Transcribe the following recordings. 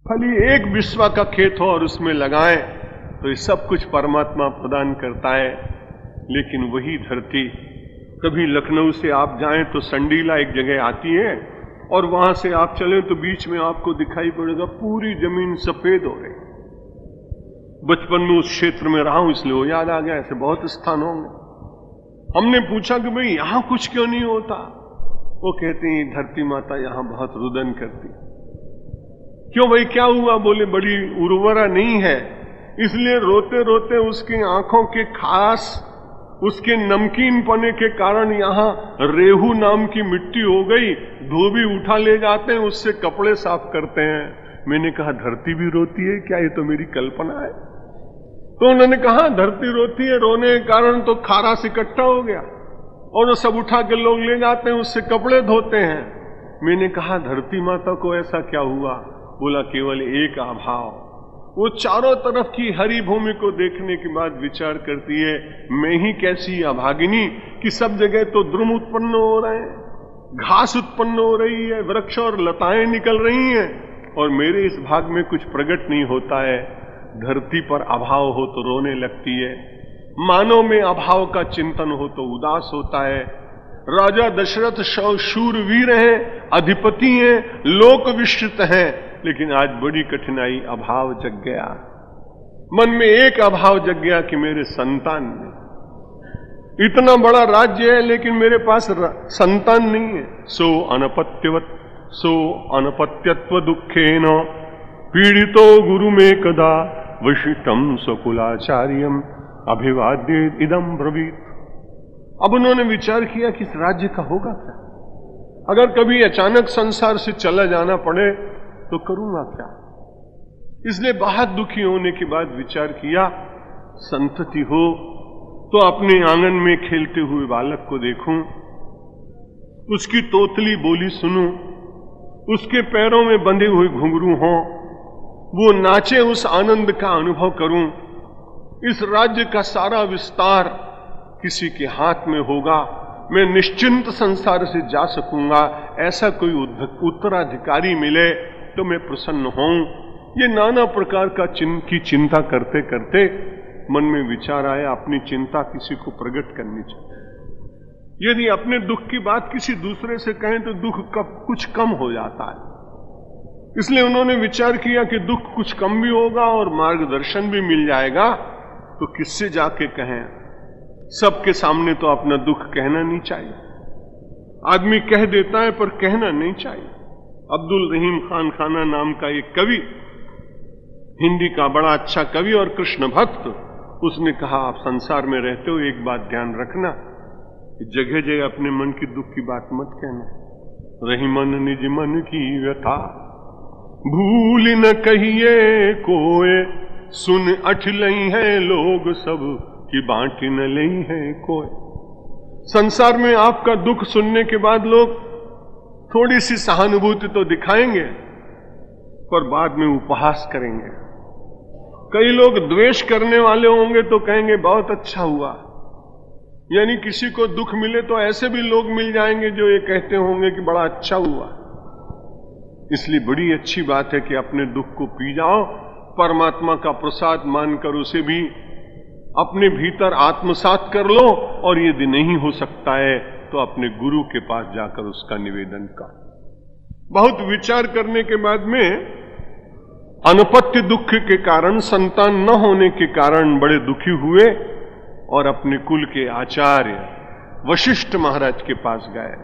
खाली एक विश्वा का खेत हो और उसमें लगाएं तो ये सब कुछ परमात्मा प्रदान करता है। लेकिन वही धरती, कभी लखनऊ से आप जाएं तो संडीला एक जगह आती है और वहां से आप चलें तो बीच में आपको दिखाई पड़ेगा पूरी जमीन सफेद हो रही। बचपन में उस क्षेत्र में रहा हूं इसलिए वो याद आ गया। ऐसे बहुत स्थान होंगे। हमने पूछा कि भाई यहां कुछ क्यों नहीं होता? वो कहते हैं धरती माता यहां बहुत रुदन करती। क्यों भाई, क्या हुआ? बोले बड़ी उर्वरा नहीं है, इसलिए रोते रोते उसकी आंखों के खास, उसके नमकीन पने के कारण यहां रेहू नाम की मिट्टी हो गई। धोबी उठा ले जाते हैं, उससे कपड़े साफ करते हैं। मैंने कहा धरती भी रोती है क्या? ये तो मेरी कल्पना है। तो उन्होंने कहा धरती रोती है, रोने के कारण तो खारास इकट्ठा हो गया और वो सब उठा के लोग ले जाते हैं, उससे कपड़े धोते हैं। मैंने कहा धरती माता को ऐसा क्या हुआ? बोला केवल एक अभाव। वो चारों तरफ की हरी भूमि को देखने के बाद विचार करती है, मैं ही कैसी अभागिनी कि सब जगह तो द्रुम उत्पन्न हो रहे हैं, घास उत्पन्न हो रही है, वृक्ष और लताएं निकल रही हैं, और मेरे इस भाग में कुछ प्रकट नहीं होता है। धरती पर अभाव हो तो रोने लगती है, मानव में अभाव का चिंतन हो तो उदास होता है। राजा दशरथ शूरवीर हैं, अधिपति हैं, लोक विश्रित हैं, लेकिन आज बड़ी कठिनाई, अभाव जग गया। मन में एक अभाव जग गया कि मेरे संतान नहीं। इतना बड़ा राज्य है लेकिन मेरे पास संतान नहीं है। सो अनपत्यत्व दुखेन पीड़ितो गुरु में कदा वशिष्ठम स्वकुलाचार्यम अभिवाद्य इदम ब्रवीत। अब उन्होंने विचार किया कि इस राज्य का होगा क्या? अगर कभी अचानक संसार से चला जाना पड़े तो करूंगा क्या? इसलिए बहुत दुखी होने के बाद विचार किया, संतति हो तो अपने आंगन में खेलते हुए बालक को देखूं, उसकी तोतली बोली सुनूं, उसके पैरों में बंधे हुए घुंघरू हों, वो नाचे, उस आनंद का अनुभव करूं। इस राज्य का सारा विस्तार किसी के हाथ में होगा, मैं निश्चिंत संसार से जा सकूंगा। ऐसा कोई उत्तराधिकारी मिले तो मैं प्रसन्न हूं। ये नाना प्रकार का की चिंता करते करते मन में विचार आया, अपनी चिंता किसी को प्रकट करनी चाहिए। यदि अपने दुख की बात किसी दूसरे से कहें तो दुख कुछ कम हो जाता है। इसलिए उन्होंने विचार किया कि दुख कुछ कम भी होगा और मार्गदर्शन भी मिल जाएगा, तो किससे जाके कहें? सबके सामने तो अपना दुख कहना नहीं चाहिए। आदमी कह देता है पर कहना नहीं चाहिए। अब्दुल रहीम खान खाना नाम का एक कवि, हिंदी का बड़ा अच्छा कवि और कृष्ण भक्त, उसने कहा आप संसार में रहते हो, एक बात ध्यान रखना, जगह जगह अपने मन की दुख की बात मत कहना। रही मन निज मन की व्यथा, भूल न कहिए कोय, सुन अठ लई है लोग सब कि बांटी न लई है कोय। संसार में आपका दुख सुनने के बाद लोग थोड़ी सी सहानुभूति तो दिखाएंगे पर बाद में उपहास करेंगे। कई लोग द्वेष करने वाले होंगे तो कहेंगे बहुत अच्छा हुआ। यानी किसी को दुख मिले तो ऐसे भी लोग मिल जाएंगे जो ये कहते होंगे कि बड़ा अच्छा हुआ। इसलिए बड़ी अच्छी बात है कि अपने दुख को पी जाओ, परमात्मा का प्रसाद मानकर उसे भी अपने भीतर आत्मसात कर लो, और यदि नहीं हो सकता है तो अपने गुरु के पास जाकर उसका निवेदन कर। बहुत विचार करने के बाद में अनपत्य दुख के कारण, संतान न होने के कारण बड़े दुखी हुए और अपने कुल के आचार्य वशिष्ठ महाराज के पास गए।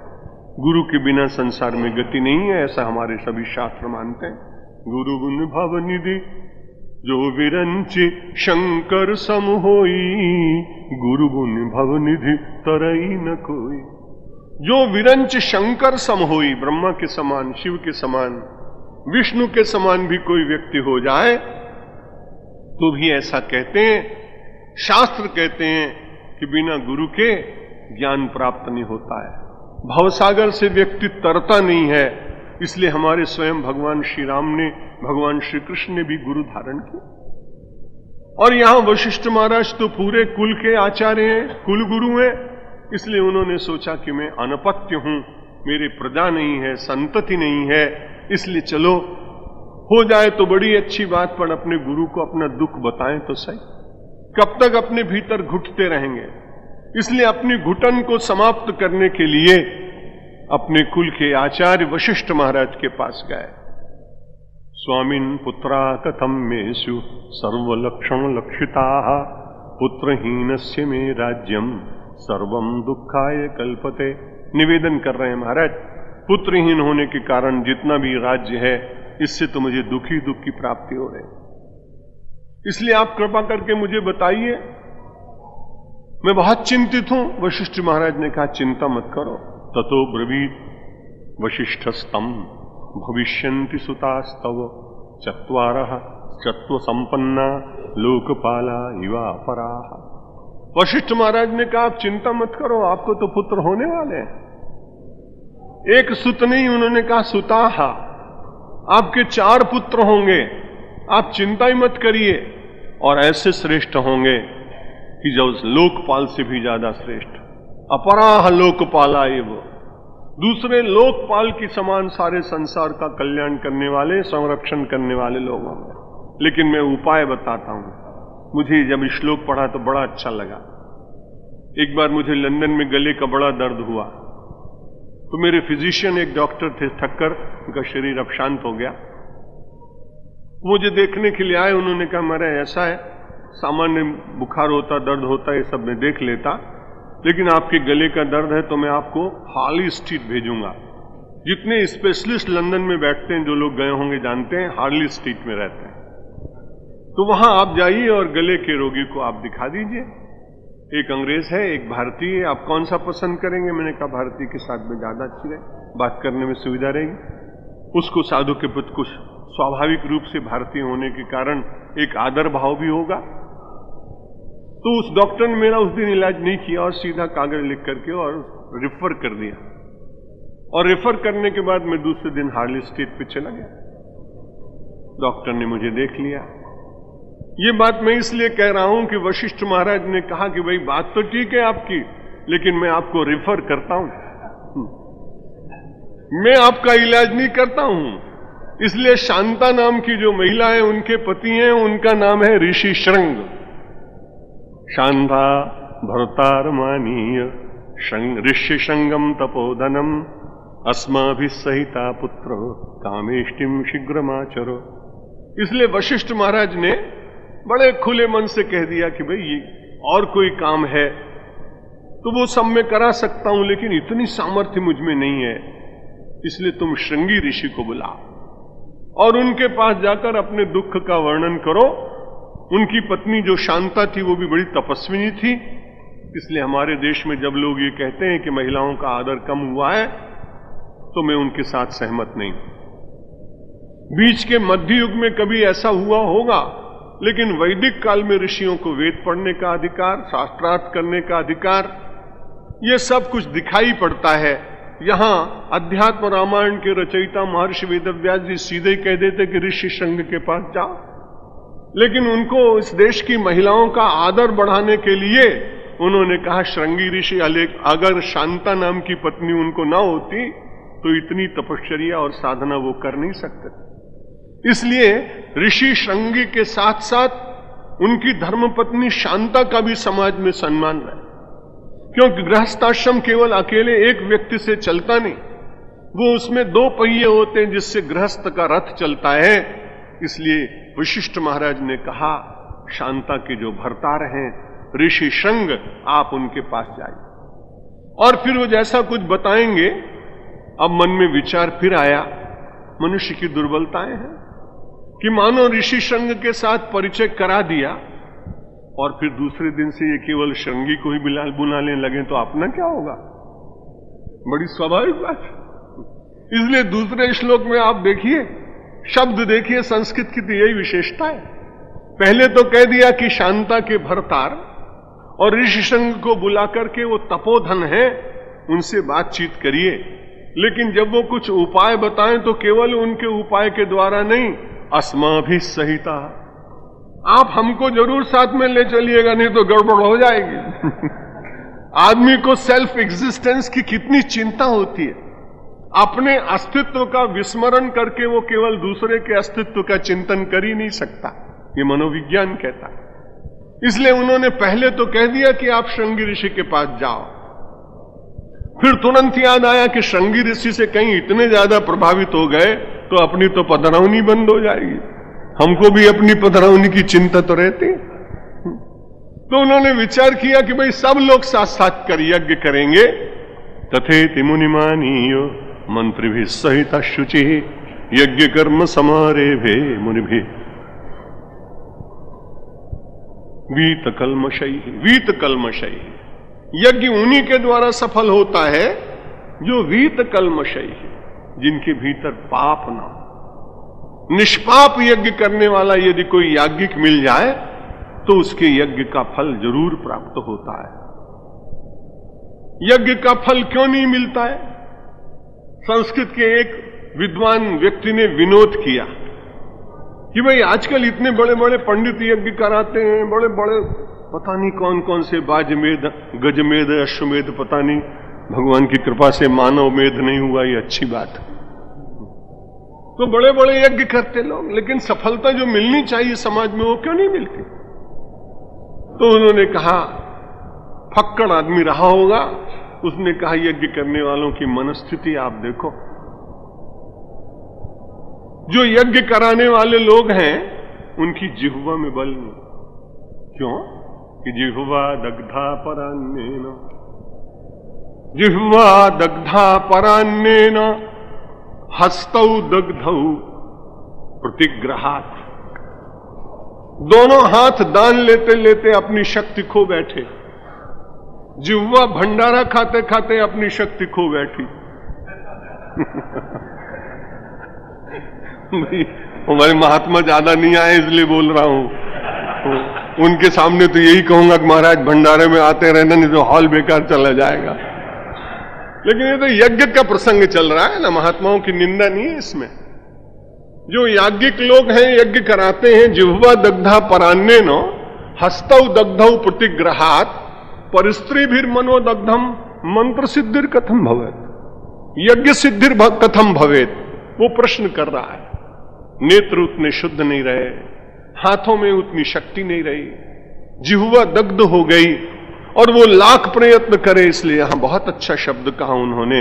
गुरु के बिना संसार में गति नहीं है, ऐसा हमारे सभी शास्त्र मानते हैं। गुरु गुण भव निधि जो विरंच शंकर सम होई, गुरु गुण भव निधि तरई न कोई। जो विरंच शंकर सम होई, ब्रह्मा के समान, शिव के समान, विष्णु के समान भी कोई व्यक्ति हो जाए तो भी ऐसा कहते हैं, शास्त्र कहते हैं कि बिना गुरु के ज्ञान प्राप्त नहीं होता है। भवसागर से व्यक्ति तरता नहीं है। इसलिए हमारे स्वयं भगवान श्री राम ने, भगवान श्री कृष्ण ने भी गुरु धारण किया। और यहां वशिष्ठ महाराज तो पूरे कुल के आचार्य हैं, कुल गुरु हैं। इसलिए उन्होंने सोचा कि मैं अनपत्य हूं, मेरे प्रजा नहीं है, संतति नहीं है, इसलिए चलो हो जाए तो बड़ी अच्छी बात, पर अपने गुरु को अपना दुख बताएं तो सही। कब तक अपने भीतर घुटते रहेंगे? इसलिए अपनी घुटन को समाप्त करने के लिए अपने कुल के आचार्य वशिष्ठ महाराज के पास गए। स्वामिन पुत्रा कथम मेषु सर्वलक्षण लक्षिता पुत्रहीनस्य मे राज्यम सर्वम दुखाय कल्पते। निवेदन कर रहे हैं महाराज, पुत्रहीन होने के कारण जितना भी राज्य है इससे तो मुझे दुख की प्राप्ति हो रही, इसलिए आप कृपा करके मुझे बताइए, मैं बहुत चिंतित हूं। वशिष्ठ महाराज ने कहा चिंता मत करो। ततो ब्रवीत वशिष्ठस्तम भविष्यन्ति सुतास्तव चत्वारः चत्व संपन्ना लोकपाला इवा अपराः। वशिष्ठ महाराज ने कहा आप चिंता मत करो, आपको तो पुत्र होने वाले हैं। एक सुत नहीं, उन्होंने कहा सुताहा, आपके 4 पुत्र होंगे, आप चिंता ही मत करिए, और ऐसे श्रेष्ठ होंगे कि जो लोकपाल से भी ज्यादा श्रेष्ठ। अपराह लोकपाला एव, दूसरे लोकपाल की समान सारे संसार का कल्याण करने वाले, संरक्षण करने वाले लोग होंगे। लेकिन मैं उपाय बताता हूं। मुझे जब श्लोक पढ़ा तो बड़ा अच्छा लगा। एक बार मुझे लंदन में गले का बड़ा दर्द हुआ, तो मेरे फिजिशियन एक डॉक्टर थे ठक्कर, उनका शरीर अब शांत हो गया, मुझे देखने के लिए आए। उन्होंने कहा मेरा ऐसा है, सामान्य बुखार होता, दर्द होता, ये सब मैं देख लेता, लेकिन आपके गले का दर्द है तो मैं आपको हार्ली स्ट्रीट भेजूंगा। जितने स्पेशलिस्ट लंदन में बैठते हैं, जो लोग गए होंगे जानते हैं, हार्ली स्ट्रीट में रहते हैं, तो वहां आप जाइए और गले के रोगी को आप दिखा दीजिए। एक अंग्रेज है, एक भारतीय है, आप कौन सा पसंद करेंगे? मैंने कहा भारतीय के साथ में ज्यादा अच्छी रहे, बात करने में सुविधा रहेगी। उसको साधु के प्रति कुछ स्वाभाविक रूप से भारतीय होने के कारण एक आदर भाव भी होगा। तो उस डॉक्टर ने मेरा उस दिन इलाज नहीं किया और सीधा कागज लिख करके और रेफर कर दिया, और रेफर करने के बाद मैं दूसरे दिन हार्ली स्ट्रीट पे चला गया। डॉक्टर ने मुझे देख लिया। ये बात मैं इसलिए कह रहा हूं कि वशिष्ठ महाराज ने कहा कि भाई बात तो ठीक है आपकी, लेकिन मैं आपको रेफर करता हूं, मैं आपका इलाज नहीं करता हूं। इसलिए शांता नाम की जो महिला है, उनके पति हैं, उनका नाम है ऋषि श्रृंग। शांता भरतारमानीय ऋषि श्रृंगम तपोधनम अस्माभिसहिता पुत्र कामेष्टिम शीघ्रमाचरो। इसलिए वशिष्ठ महाराज ने बड़े खुले मन से कह दिया कि भाई ये और कोई काम है तो वो सब मैं करा सकता हूं, लेकिन इतनी सामर्थ्य मुझ में नहीं है, इसलिए तुम श्रृंगी ऋषि को बुलाओ और उनके पास जाकर अपने दुख का वर्णन करो। उनकी पत्नी जो शांता थी वो भी बड़ी तपस्विनी थी, इसलिए हमारे देश में जब लोग ये कहते हैं कि महिलाओं का आदर कम हुआ है तो मैं उनके साथ सहमत नहीं। बीच के मध्य युग में कभी ऐसा हुआ होगा, लेकिन वैदिक काल में ऋषियों को वेद पढ़ने का अधिकार, शास्त्रार्थ करने का अधिकार, ये सब कुछ दिखाई पड़ता है। यहां अध्यात्म रामायण के रचयिता महर्षि वेदव्यास जी सीधे ही कह देते कि ऋषि श्रृंग के पास जाओ, लेकिन उनको इस देश की महिलाओं का आदर बढ़ाने के लिए उन्होंने कहा श्रृंगी ऋषि, अगर शांता नाम की पत्नी उनको ना होती तो इतनी तपश्चर्या और साधना वो कर नहीं सकते। इसलिए ऋषि श्रृंगी के साथ साथ उनकी धर्मपत्नी शांता का भी समाज में सम्मान रहे, क्योंकि गृहस्थाश्रम केवल अकेले एक व्यक्ति से चलता नहीं, वो उसमें 2 पहिए होते हैं जिससे गृहस्थ का रथ चलता है। इसलिए वशिष्ठ महाराज ने कहा शांता के जो भरतार हैं ऋषि श्रृंग, आप उनके पास जाइए और फिर वो जैसा कुछ बताएंगे। अब मन में विचार फिर आया, मनुष्य की दुर्बलताएं हैं कि मानो ऋषि श्रृंग के साथ परिचय करा दिया और फिर दूसरे दिन से ये केवल श्रृंगी को ही बुलाने लगे तो अपना क्या होगा? बड़ी स्वाभाविक बात। इसलिए दूसरे श्लोक में आप देखिए, शब्द देखिए, संस्कृत की तो यही विशेषता है। पहले तो कह दिया कि शांता के भरतार और ऋषि श्रृंग को बुला करके वो तपोधन है, उनसे बातचीत करिए, लेकिन जब वो कुछ उपाय बताएं तो केवल उनके उपाय के द्वारा नहीं, अस्माभिसहिता, आप हमको जरूर साथ में ले चलिएगा, नहीं तो गड़बड़ हो जाएगी। आदमी को सेल्फ एग्जिस्टेंस की कितनी चिंता होती है। अपने अस्तित्व का विस्मरण करके वो केवल दूसरे के अस्तित्व का चिंतन कर ही नहीं सकता, ये मनोविज्ञान कहता है। इसलिए उन्होंने पहले तो कह दिया कि आप श्रृंगी ऋषि के पास जाओ, फिर तुरंत याद आया कि श्रृंगी ऋषि से कहीं इतने ज्यादा प्रभावित हो गए तो अपनी तो पधरौनी बंद हो जाएगी, हमको भी अपनी पधरौनी की चिंता तो रहती। तो उन्होंने विचार किया कि भाई सब लोग साथ साथ कर यज्ञ करेंगे। तथेति मुनिमानीय मंत्री भी सहित शुचि यज्ञ कर्म समारेभे मुनि भी वीत कल्मषयी। यज्ञ उन्हीं के द्वारा सफल होता है जो वीत कल्मषयी, जिनके भीतर पाप ना हो। निष्पाप यज्ञ करने वाला यदि कोई याज्ञिक मिल जाए तो उसके यज्ञ का फल जरूर प्राप्त होता है। यज्ञ का फल क्यों नहीं मिलता है? संस्कृत के एक विद्वान व्यक्ति ने विनोद किया कि भाई आजकल इतने बड़े बड़े पंडित यज्ञ कराते हैं, बड़े बड़े पता नहीं कौन कौन से बाजमेध, गजमेध, अश्वमेध, पता नहीं, भगवान की कृपा से मानव मेध नहीं हुआ, ये अच्छी बात। तो बड़े बड़े यज्ञ करते लोग, लेकिन सफलता जो मिलनी चाहिए समाज में वो क्यों नहीं मिलती? तो उन्होंने कहा, फक्कड़ आदमी रहा होगा, उसने कहा यज्ञ करने वालों की मनस्थिति आप देखो। जो यज्ञ कराने वाले लोग हैं उनकी जिह्वा में बल नहीं। क्यों? कि जिह्वा दग्धा परान्नेन, जिह्वा दग्धा परान्नेन हस्तौ दग्धौ प्रतिग्रहात्। दोनों हाथ दान लेते लेते अपनी शक्ति खो बैठे। जिह्वा भंडारा खाते खाते अपनी शक्ति खो बैठी। हमारे महात्मा ज्यादा नहीं आए इसलिए बोल रहा हूं। उनके सामने तो यही कहूंगा कि महाराज भंडारे में आते रहना, नहीं तो हॉल बेकार चला जाएगा। लेकिन ये तो यज्ञ का प्रसंग चल रहा है ना, महात्माओं की निंदा नहीं है इसमें। जो याज्ञिक लोग हैं यज्ञ कराते हैं, जिह्वा दग्धा परान्नेन हस्तौ दग्धौ प्रतिग्रहात् परिस्त्री भी मनोदग्धम मंत्र सिद्धिर कथम भवेत, यज्ञ सिद्धिर कथम भवेत, वो प्रश्न कर रहा है। नेत्र उतने शुद्ध नहीं रहे, हाथों में उतनी शक्ति नहीं रही, जिह्वा दग्ध हो गई, और वो लाख प्रयत्न करे। इसलिए यहां बहुत अच्छा शब्द कहा उन्होंने,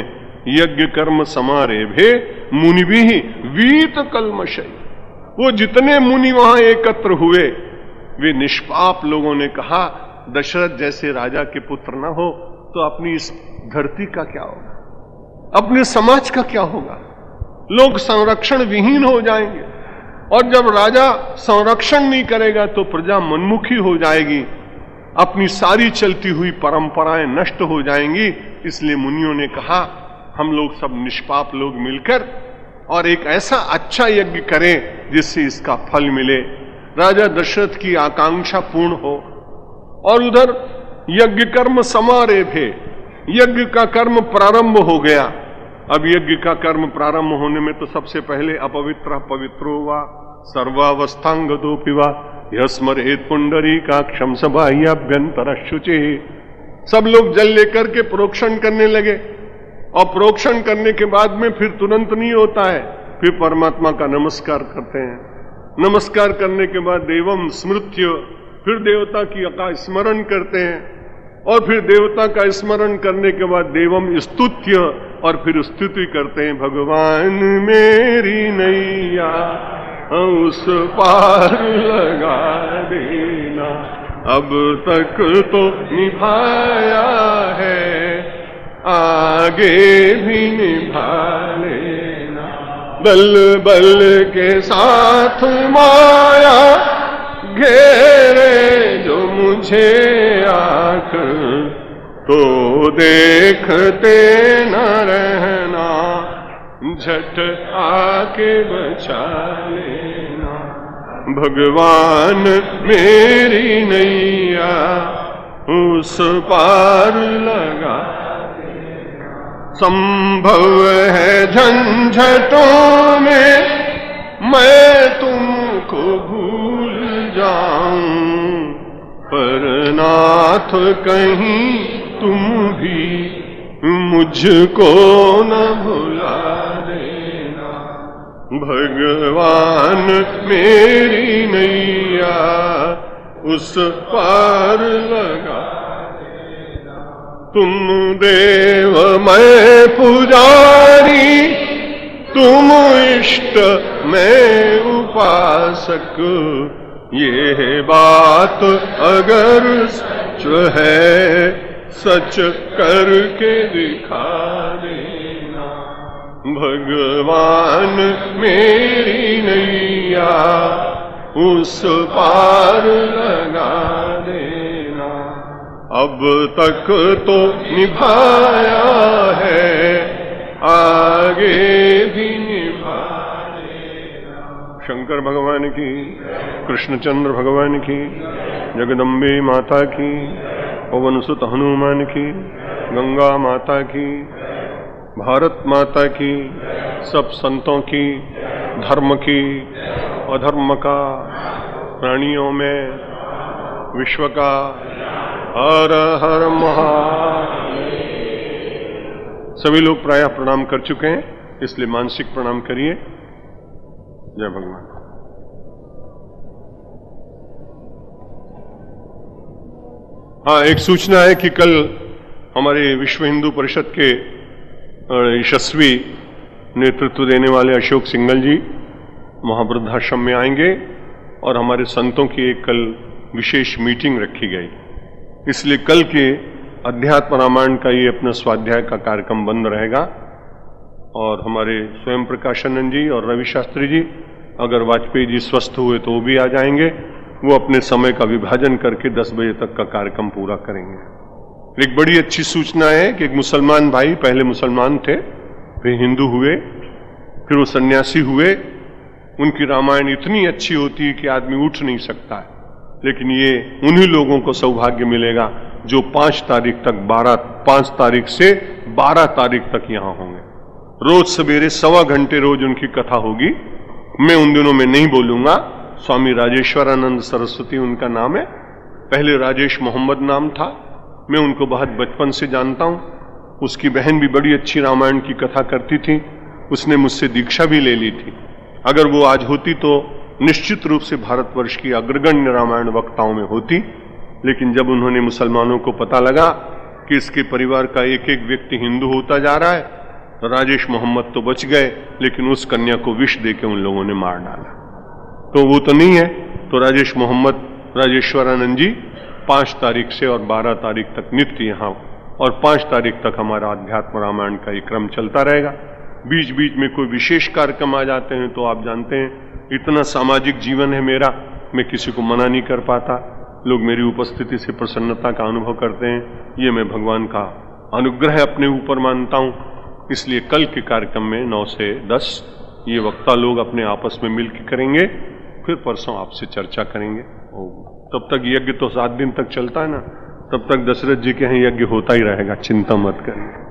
यज्ञ कर्म समारेभे मुनि भी वीत कल्मषयी। वो जितने मुनि वहां एकत्र हुए वे निष्पाप लोगों ने कहा, दशरथ जैसे राजा के पुत्र ना हो तो अपनी इस धरती का क्या होगा, अपने समाज का क्या होगा? लोग संरक्षण विहीन हो जाएंगे, और जब राजा संरक्षण नहीं करेगा तो प्रजा मनमुखी हो जाएगी, अपनी सारी चलती हुई परंपराएं नष्ट हो जाएंगी। इसलिए मुनियों ने कहा, हम लोग सब निष्पाप लोग मिलकर और एक ऐसा अच्छा यज्ञ करें जिससे इसका फल मिले, राजा दशरथ की आकांक्षा पूर्ण हो। और उधर यज्ञ कर्म समारेभे, यज्ञ का कर्म प्रारंभ हो गया। अब यज्ञ का कर्म प्रारंभ होने में तो सबसे पहले अपवित्र पवित्रो वा सर्वावस्थांगदोपि वा यस्मरेत पुंडरीकाक्षं सबाह्याभ्यंतर शुचि। सब लोग जल लेकर के प्रोक्षण करने लगे, और प्रोक्षण करने के बाद में फिर तुरंत नहीं होता है, फिर परमात्मा का नमस्कार करते हैं। नमस्कार करने के बाद देवम स्मृत्य, फिर देवता की का स्मरण करते हैं, और फिर देवता का स्मरण करने के बाद देवम स्तुत्य, और फिर स्तुति करते हैं, भगवान मेरी नैया उस पार लगा देना, अब तक तो निभाया है आगे भी निभा लेना, बल बल के साथ माया घेरे जो मुझे आंख, तो देखते न रहना, झट आके बचा लेना, भगवान मेरी नैया उस पार लगा। संभव है झंझटों में मैं तुमको भूल जाऊं, पर नाथ कहीं तुम भी मुझको न भुला देना। भगवान मेरी नैया उस पार लगा देना। तुम देव मैं पुजारी, तुम इष्ट मैं उपासक, ये बात अगर सच है सच करके दिखा देना। भगवान मेरी नैया उस पार लगा देना। अब तक तो निभाया है, आगे भी निभा देना। शंकर भगवान की, कृष्णचंद्र भगवान की, जगदम्बे माता की, पवन सुत हनुमान की, गंगा माता की, भारत माता की, सब संतों की, धर्म की, अधर्म का, प्राणियों में, विश्व का, हर हर महादेव। सभी लोग प्रायः प्रणाम कर चुके हैं, इसलिए मानसिक प्रणाम करिए। जय भगवान। हाँ, एक सूचना है कि कल हमारे विश्व हिंदू परिषद के यशस्वी नेतृत्व देने वाले अशोक सिंघल जी महावृद्धाश्रम में आएंगे और हमारे संतों की एक कल विशेष मीटिंग रखी गई। इसलिए कल के अध्यात्म रामायण का ये अपना स्वाध्याय का कार्यक्रम बंद रहेगा और हमारे स्वयं प्रकाशानंद जी और रवि शास्त्री जी, अगर वाजपेयी जी स्वस्थ हुए तो वो भी आ जाएंगे। वो अपने समय का विभाजन करके 10 बजे तक का कार्यक्रम पूरा करेंगे। एक बड़ी अच्छी सूचना है कि एक मुसलमान भाई, पहले मुसलमान थे, फिर हिंदू हुए, फिर वो सन्यासी हुए। उनकी रामायण इतनी अच्छी होती है कि आदमी उठ नहीं सकता है। लेकिन ये उन्हीं लोगों को सौभाग्य मिलेगा जो 5 तारीख से 12 तारीख तक यहां होंगे। रोज सवेरे 1.25 घंटे रोज उनकी कथा होगी। मैं उन दिनों में नहीं बोलूंगा। स्वामी राजेश्वरानंद सरस्वती उनका नाम है। पहले राजेश मोहम्मद नाम था। मैं उनको बहुत बचपन से जानता हूं। उसकी बहन भी बड़ी अच्छी रामायण की कथा करती थी। उसने मुझसे दीक्षा भी ले ली थी। अगर वो आज होती तो निश्चित रूप से भारतवर्ष की अग्रगण्य रामायण वक्ताओं में होती। लेकिन जब उन्होंने मुसलमानों को पता लगा कि इसके परिवार का एक एक व्यक्ति हिंदू होता जा रहा है, तो राजेश मोहम्मद तो बच गए, लेकिन उस कन्या को विष देकर उन लोगों ने मार डाला। तो वो तो नहीं है। तो राजेश मोहम्मद, राजेश्वरानंद जी 5 तारीख से और 12 तारीख तक नित्य यहाँ, और 5 तारीख तक हमारा अध्यात्म रामायण का ये क्रम चलता रहेगा। बीच बीच में कोई विशेष कार्यक्रम आ जाते हैं तो आप जानते हैं इतना सामाजिक जीवन है मेरा, मैं किसी को मना नहीं कर पाता। लोग मेरी उपस्थिति से प्रसन्नता का अनुभव करते हैं। ये मैं भगवान का अनुग्रह अपने ऊपर मानता हूँ। इसलिए कल के कार्यक्रम में 9 से 10 ये वक्ता लोग अपने आपस में मिलकर करेंगे। फिर परसों आपसे चर्चा करेंगे। तब तक यज्ञ तो 7 दिन तक चलता है ना, तब तक दशरथ जी के यहाँ यज्ञ होता ही रहेगा, चिंता मत करिए।